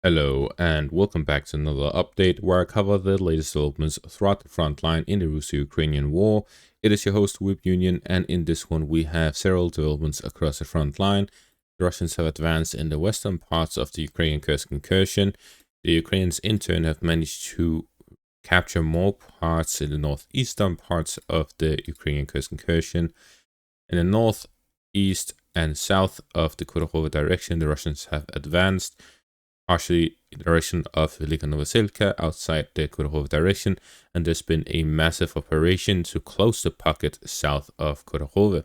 Hello and welcome back to another update where I cover the latest developments throughout the front line in the Russo-Ukrainian war. It is your host Whip Union, and in this one we have several developments across the front line. The Russians have advanced in the western parts of the Ukrainian Kursk incursion. The Ukrainians in turn have managed to capture more parts in the northeastern parts of the Ukrainian Kursk incursion. In the northeast and south of the Kurakhove direction, the Russians have advanced partially in the direction of Velika Novoselka outside the Kurakhove direction, and there's been a massive operation to close the pocket south of Kurakhove.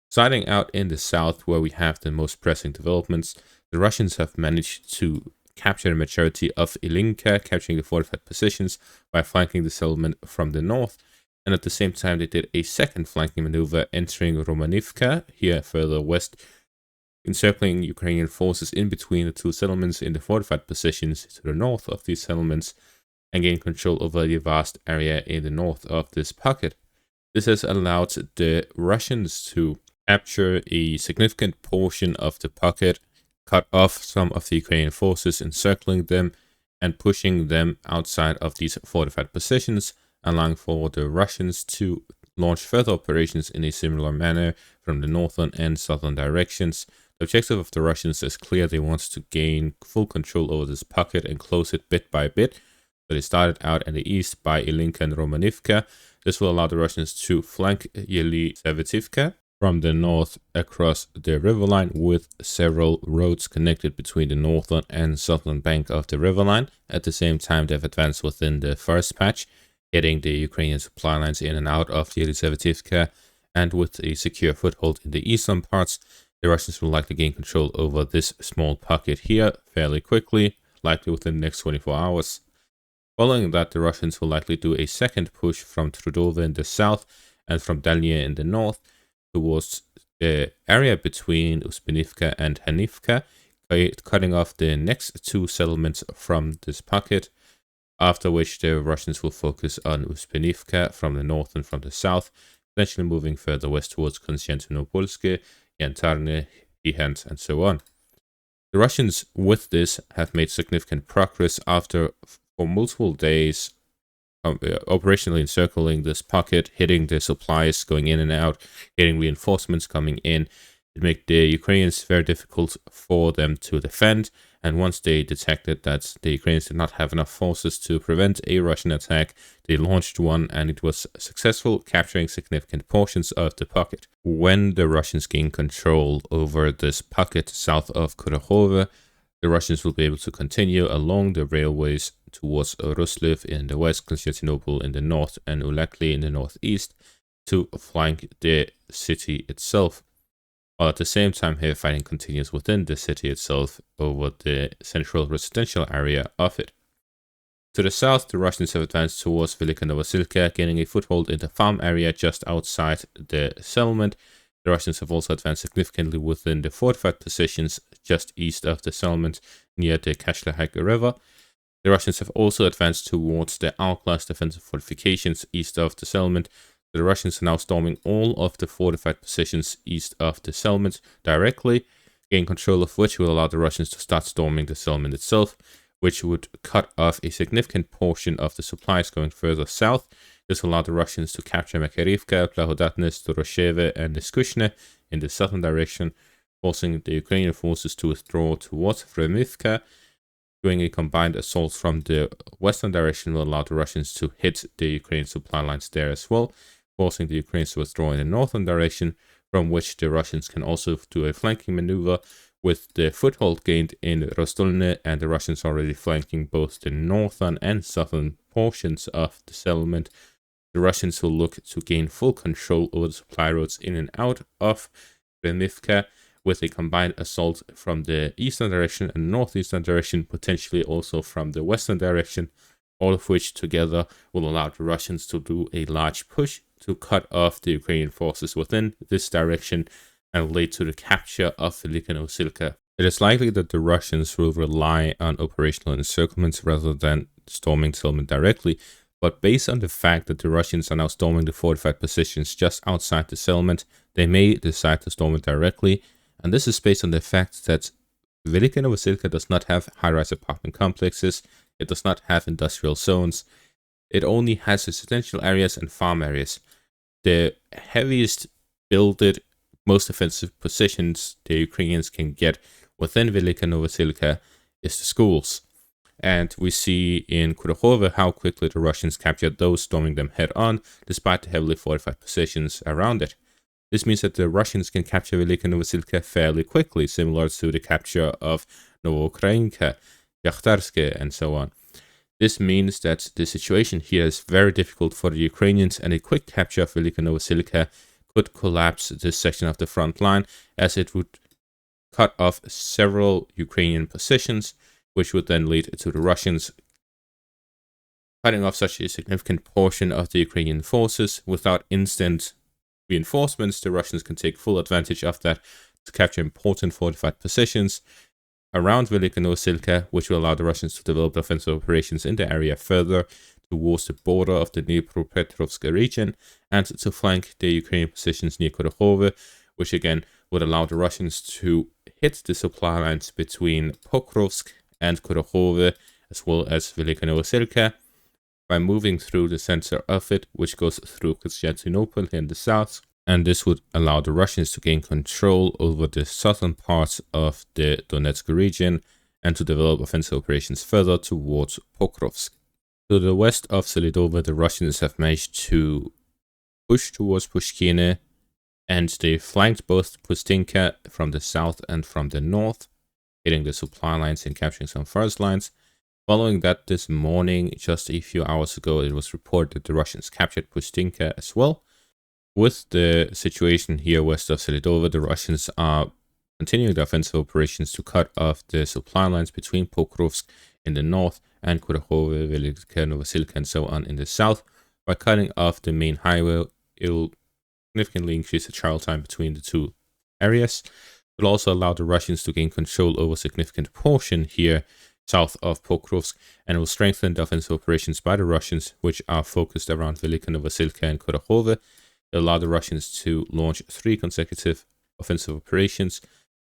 Starting out in the south, where we have the most pressing developments, the Russians have managed to capture the majority of Ilinka, capturing the fortified positions by flanking the settlement from the north, and at the same time they did a second flanking maneuver entering Romanivka, here further west, encircling Ukrainian forces in between the two settlements in the fortified positions to the north of these settlements and gain control over the vast area in the north of this pocket. This has allowed the Russians to capture a significant portion of the pocket, cut off some of the Ukrainian forces, encircling them and pushing them outside of these fortified positions, allowing for the Russians to launch further operations in a similar manner from the northern and southern directions. The objective of the Russians is clear. They want to gain full control over this pocket and close it bit by bit. So they started out in the east by Ilinka and Romanivka. This will allow the Russians to flank Yelisavetivka from the north across the riverline, with several roads connected between the northern and southern bank of the riverline. At the same time, they've advanced within the first patch, getting the Ukrainian supply lines in and out of Yelisavetivka, and with a secure foothold in the eastern parts, the Russians will likely gain control over this small pocket here fairly quickly, likely within the next 24 hours. Following that, the Russians will likely do a second push from Trudova in the south and from Dalnya in the north towards the area between Uspinivka and Hanivka, cutting off the next two settlements from this pocket, after which the Russians will focus on Uspinivka from the north and from the south, potentially moving further west towards Konstantinopolsk, Yantarne, Ihant, and so on. The Russians, with this, have made significant progress after, for multiple days, operationally encircling this pocket, hitting the supplies going in and out, getting reinforcements coming in. It made the Ukrainians very difficult for them to defend, and once they detected that the Ukrainians did not have enough forces to prevent a Russian attack, they launched one, and it was successful, capturing significant portions of the pocket. When the Russians gain control over this pocket south of Kurakhove, the Russians will be able to continue along the railways towards Ruslev in the west, Constantinople in the north, and Ulakli in the northeast to flank the city itself. While at the same time, heavy fighting continues within the city itself over the central residential area of it. To the south, the Russians have advanced towards Velika Novoselka, gaining a foothold in the farm area just outside the settlement. The Russians have also advanced significantly within the fortified positions just east of the settlement near the Kashlahaka River. The Russians have also advanced towards the hourglass defensive fortifications east of the settlement. The Russians are now storming all of the fortified positions east of the settlement directly, gain control of which will allow the Russians to start storming the settlement itself, which would cut off a significant portion of the supplies going further south. This will allow the Russians to capture Makarivka, Plahodatne, Storosheve, and Niskushne in the southern direction, forcing the Ukrainian forces to withdraw towards Vremivka. Doing a combined assault from the western direction will allow the Russians to hit the Ukrainian supply lines there as well, forcing the Ukrainians to withdraw in the northern direction, from which the Russians can also do a flanking maneuver with the foothold gained in Rostolne, and the Russians already flanking both the northern and southern portions of the settlement. The Russians will look to gain full control over the supply roads in and out of Remivka with a combined assault from the eastern direction and northeastern direction, potentially also from the western direction, all of which together will allow the Russians to do a large push to cut off the Ukrainian forces within this direction and lead to the capture of Velika Novoselka. It is likely that the Russians will rely on operational encirclements rather than storming the settlement directly, but based on the fact that the Russians are now storming the fortified positions just outside the settlement, they may decide to storm it directly, and this is based on the fact that Velika Novosilka does not have high-rise apartment complexes, it does not have industrial zones, it only has residential areas and farm areas. The heaviest builded, most offensive positions the Ukrainians can get within Velika Novosilka is the schools. And we see in Kurahove how quickly the Russians captured those, storming them head-on, despite the heavily fortified positions around it. This means that the Russians can capture Velika Novosilka fairly quickly, similar to the capture of Novoukrayinka, Yakhtarske, and so on. This means that the situation here is very difficult for the Ukrainians, and a quick capture of Velika Novosilka could collapse this section of the front line, as it would cut off several Ukrainian positions, which would then lead to the Russians cutting off such a significant portion of the Ukrainian forces. Without instant reinforcements, the Russians can take full advantage of that to capture important fortified positions around Velika Novosilka, which will allow the Russians to develop offensive operations in the area further towards the border of the Dnipropetrovsk region, and to flank the Ukrainian positions near Kurahove, which again would allow the Russians to hit the supply lines between Pokrovsk and Kurahove, as well as Velika Novosilka, by moving through the center of it, which goes through Konstantinopol in the south. And this would allow the Russians to gain control over the southern parts of the Donetsk region and to develop offensive operations further towards Pokrovsk. To the west of Selydove, the Russians have managed to push towards Pushkine, and they flanked both Pustinka from the south and from the north, hitting the supply lines and capturing some first lines. Following that, this morning, just a few hours ago, it was reported that the Russians captured Pustinka as well. With the situation here west of Selydove, the Russians are continuing the offensive operations to cut off the supply lines between Pokrovsk in the north and Kurahove, Velika Novosilka, and so on in the south. By cutting off the main highway, it will significantly increase the travel time between the two areas. It will also allow the Russians to gain control over a significant portion here south of Pokrovsk, and it will strengthen the offensive operations by the Russians, which are focused around Velika Novosilka and Kurahove. It allowed the Russians to launch 3 consecutive offensive operations,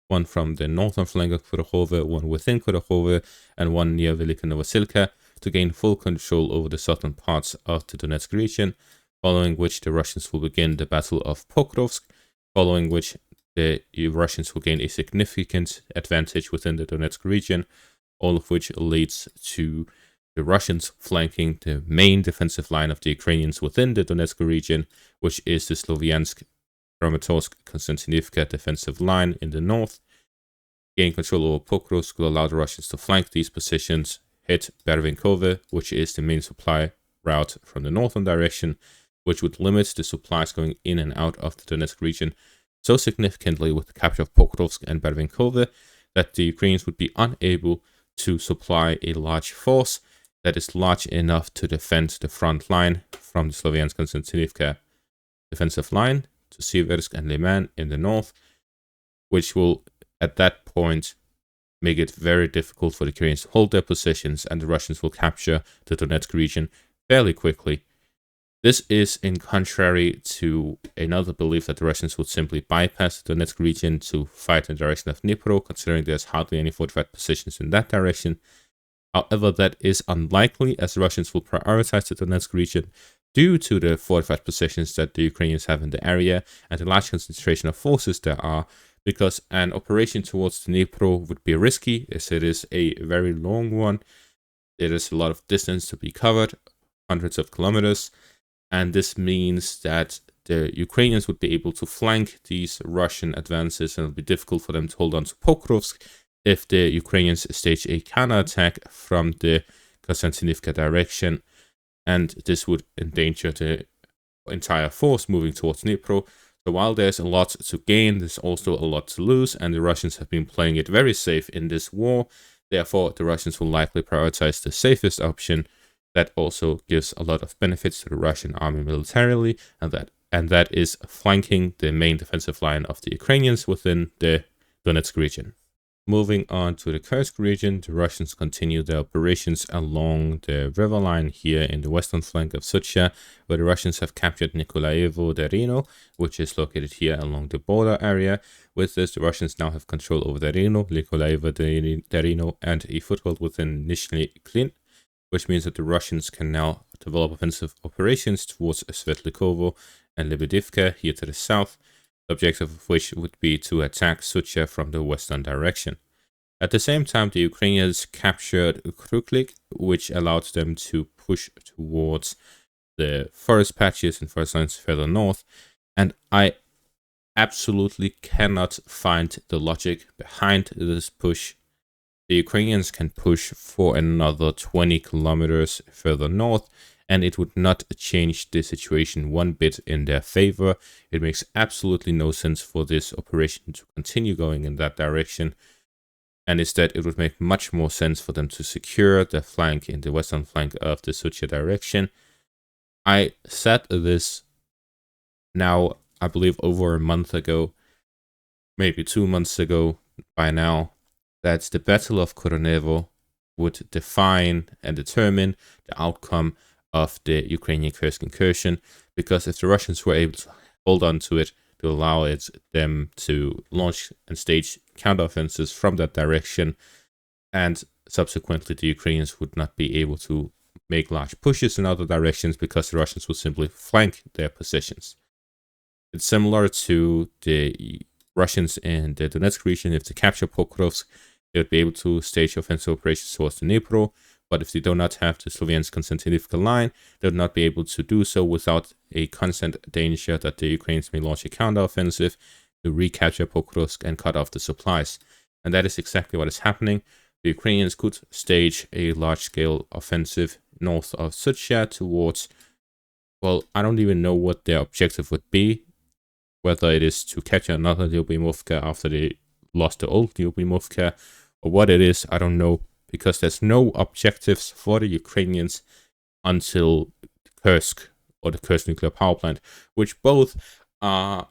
one from the northern flank of Kurahove, one within Kurahove, and one near Velika Novosilka, to gain full control over the southern parts of the Donetsk region, following which the Russians will begin the Battle of Pokrovsk, following which the Russians will gain a significant advantage within the Donetsk region, all of which leads to the Russians flanking the main defensive line of the Ukrainians within the Donetsk region, which is the Sloviansk, Kramatorsk, Konstantinivka defensive line in the north. Gaining control over Pokrovsk will allow the Russians to flank these positions, hit Bervinkove, which is the main supply route from the northern direction, which would limit the supplies going in and out of the Donetsk region so significantly with the capture of Pokrovsk and Bervinkove that the Ukrainians would be unable to supply a large force that is large enough to defend the front line from the Sloviansk Konstantinivka defensive line to Siversk and Liman in the north, which will at that point make it very difficult for the Ukrainians to hold their positions, and the Russians will capture the Donetsk region fairly quickly. This is in contrary to another belief that the Russians would simply bypass the Donetsk region to fight in the direction of Dnipro, considering there's hardly any fortified positions in that direction. However, that is unlikely, as the Russians will prioritize the Donetsk region due to the fortified positions that the Ukrainians have in the area and the large concentration of forces there are, because an operation towards Dnipro would be risky, as it is a very long one. There is a lot of distance to be covered, hundreds of kilometers, and this means that the Ukrainians would be able to flank these Russian advances, and it would be difficult for them to hold on to Pokrovsk if the Ukrainians stage a counterattack from the Konstantinivka direction, and this would endanger the entire force moving towards Dnipro. So while there's a lot to gain, there's also a lot to lose, and the Russians have been playing it very safe in this war. Therefore, the Russians will likely prioritize the safest option. That also gives a lot of benefits to the Russian army militarily, and that is flanking the main defensive line of the Ukrainians within the Donetsk region. Moving on to the Kursk region, the Russians continue their operations along the river line here in the western flank of Sucha, where the Russians have captured Nikolaevo-Derino, which is located here along the border area. With this, the Russians now have control over Derino, Nikolaevo-Derino, and a foothold within Nizhny Klin, which means that the Russians can now develop offensive operations towards Svetlikovo and Lebedivka here to the south, the objective of which would be to attack Sucha from the western direction. At the same time, the Ukrainians captured Kruklik, which allowed them to push towards the forest patches and forest lines further north, and I absolutely cannot find the logic behind this push. The Ukrainians can push for another 20 kilometers further north, and it would not change the situation one bit in their favor. It makes absolutely no sense for this operation to continue going in that direction, and instead it would make much more sense for them to secure the flank in the western flank of the Sucha direction. I said this now, I believe, over a month ago, maybe 2 months ago by now, that the Battle of Koronevo would define and determine the outcome of the Ukrainian Kursk incursion, because if the Russians were able to hold on to it, to allow them to launch and stage counteroffensives from that direction, and subsequently the Ukrainians would not be able to make large pushes in other directions because the Russians would simply flank their positions. It's similar to the Russians in the Donetsk region. If they capture Pokrovsk, they would be able to stage offensive operations towards the Dnipro, but if they do not have the Sloviansk-Konstantinivka line, they would not be able to do so without a constant danger that the Ukrainians may launch a counteroffensive to recapture Pokrovsk and cut off the supplies. And that is exactly what is happening. The Ukrainians could stage a large-scale offensive north of Sucha towards, well, I don't even know what their objective would be, whether it is to capture another Lyubimovka after they lost the old Lyubimovka, or what it is, I don't know, because there's no objectives for the Ukrainians until Kursk or the Kursk nuclear power plant, which both are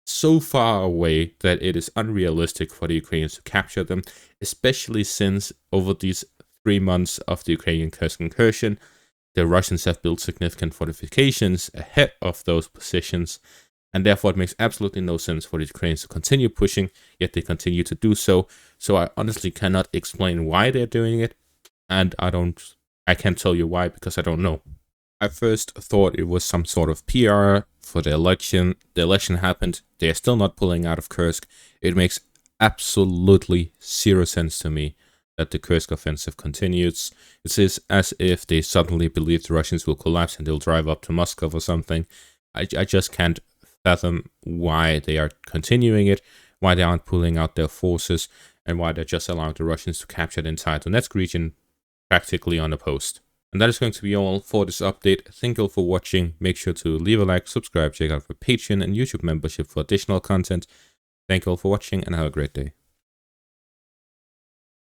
so far away that it is unrealistic for the Ukrainians to capture them, especially since over these 3 months of the Ukrainian Kursk incursion, the Russians have built significant fortifications ahead of those positions, and therefore it makes absolutely no sense for the Ukrainians to continue pushing, yet they continue to do so. So I honestly cannot explain why they're doing it, and I can't tell you why because I don't know. I first thought it was some sort of PR for the election. The election happened. They are still not pulling out of Kursk. It makes absolutely zero sense to me that the Kursk offensive continues. It is as if they suddenly believe the Russians will collapse and they'll drive up to Moscow or something. I just can't fathom why they are continuing it, why they aren't pulling out their forces, and why they're just allowing the Russians to capture the entire Donetsk region practically unopposed. And that is going to be all for this update. Thank you all for watching. Make sure to leave a like, subscribe, check out for Patreon and YouTube membership for additional content. Thank you all for watching and have a great day.